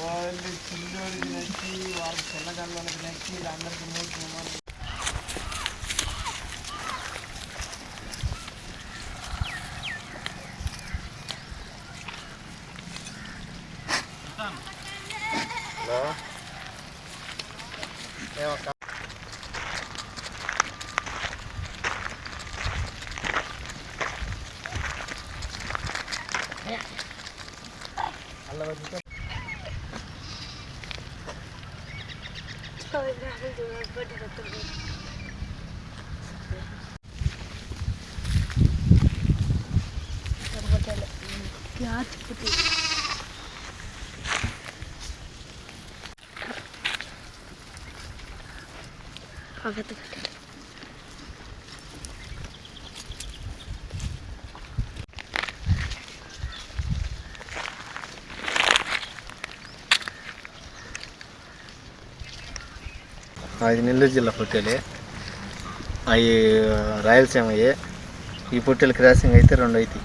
వాళ్ళు చిన్నోడికి నచ్చి వాళ్ళ చిన్నగల్లకి నచ్చి అందరికి మూడు అది నెల్లూరు జిల్లా పొట్టేలే అవి రాయలసీమ ఈ పొట్టేలు క్రాసింగ్ అయితే 2 అవుతాయి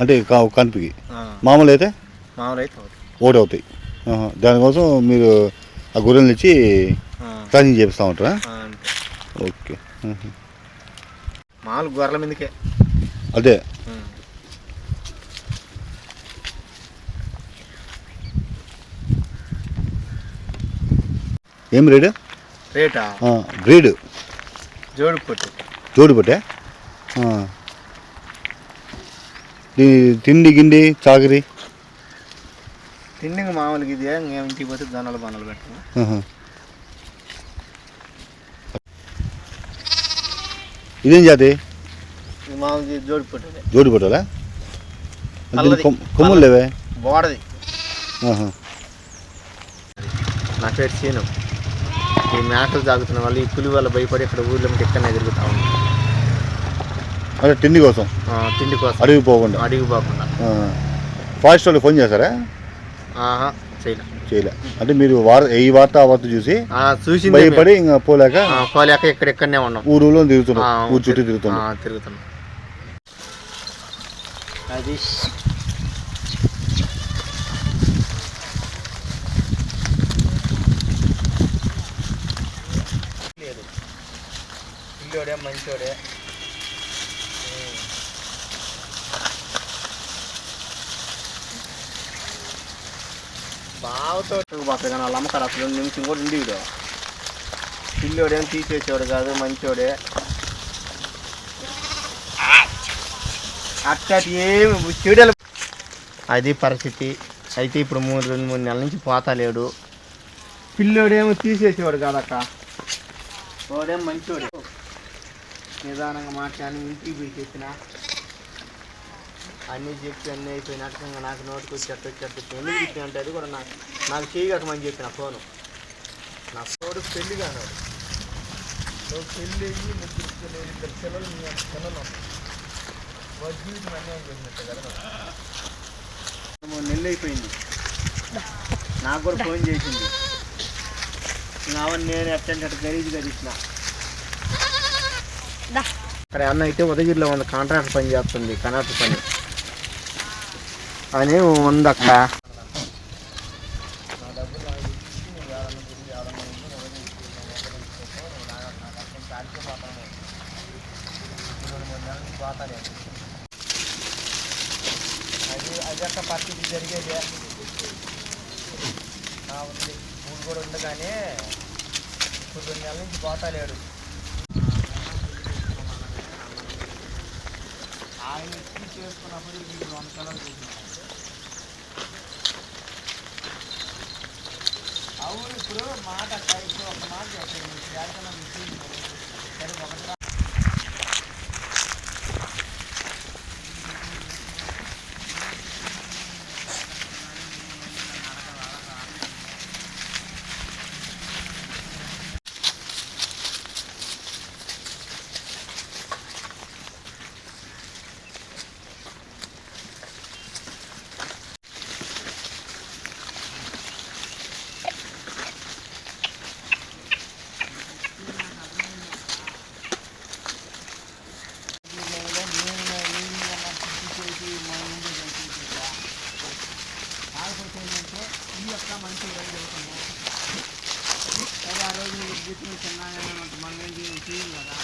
అంటే కనిపికి మామూలు అయితే ఒకటి అవుతాయి దానికోసం మీరు ఆ గొర్రెలు ఇచ్చి క్రాసింగ్ చేపిస్తూ ఉంటారా ఓకే మామూలు గొర్రెల మీదకే అదే ఏం రేటా బ్రీడ్ జోడు పొట్టే తిండి గిండి చాకరీ తిండికి మామూలుగా ఇది ఇంటికి పోతే జొన్నలు బొన్నలు పెట్టాము ఇదేం జాతి మామూలు జోడు పొట్టలే కొమ్ములు లేవే బోడది నా పేరు సీను ఈ మేకలు తాగుతున్న వాళ్ళు ఈ పులి వల్ల భయపడి ఇక్కడ ఊళ్ళో ఎక్కడనే తిరుగుతా ఉంది అంటే తిండి కోసం అడిగి పోకుండా ఫారెస్ట్ వాళ్ళు ఫోన్ చేస్తారా చేయలే అంటే మీరు ఈ వార్త ఆ వార్త చూసి భయపడి ఇంకా పోలేక ఎక్కడెక్కడనే ఉన్నాం ఊరులో తిరుగుతున్నాం ఊరు చుట్టూ తిరుగుతున్నాం అది పిల్లోడే మంచోడే బావతో పోతాయి కానీ వాళ్ళు అమ్మకారు అసలు 2 నిమిషం కూడా ఉండేవాడు పిల్లోడేం తీసేసేవాడు కాదు మంచోడే అట్టటి ఏమి చెడలు అది పరిస్థితి అయితే ఇప్పుడు 2-3 నెలల నుంచి పోతలేడు పిల్లోడేమో తీసేసేవాడు కాదక్క వాడేం మంచోడే నిదానంగా మాట్లాడి ఇంటికి పోయి చెప్పిన అన్నీ చెప్పి అన్నీ అయిపోయినట్టుగా నాకు నోటికి వచ్చేట్టు ఎందుకు చెప్పిన అంటే అది కూడా నాకు చేయగలమని చెప్పిన ఫోను నా తోడు పెళ్ళి కానాడు నువ్వు పెళ్ళి అయ్యి 2 పిల్లలు పిల్లలు జీవితం అన్యాయం చేసినట్టు కదా 3 నెలలు అయిపోయింది నాకు కూడా ఫోన్ చేసింది నేను ఎట్టంటే గరీజ్గా తీసిన అక్కడ అన్న అయితే ఉదయగిరిలో ఉంది కాంట్రాక్ట్ పని చేస్తుంది కనాటు పని అని ఉందక్క అది అక్క పరిస్థితి జరిగేదే ఉంది ఊరు కూడా ఉండగానే ఇప్పుడు 2 నెలల నుంచి పోతలేడు ఆయన చేసుకున్నప్పుడు వీళ్ళు 100 కలర్ చూస్తున్నారు అవును ఇప్పుడు మాట ఇప్పుడు ఒక మాట చెప్పండి సరే ఒకటి చెప్పిన చిన్నగా మనం ఏం చేయాలి కదా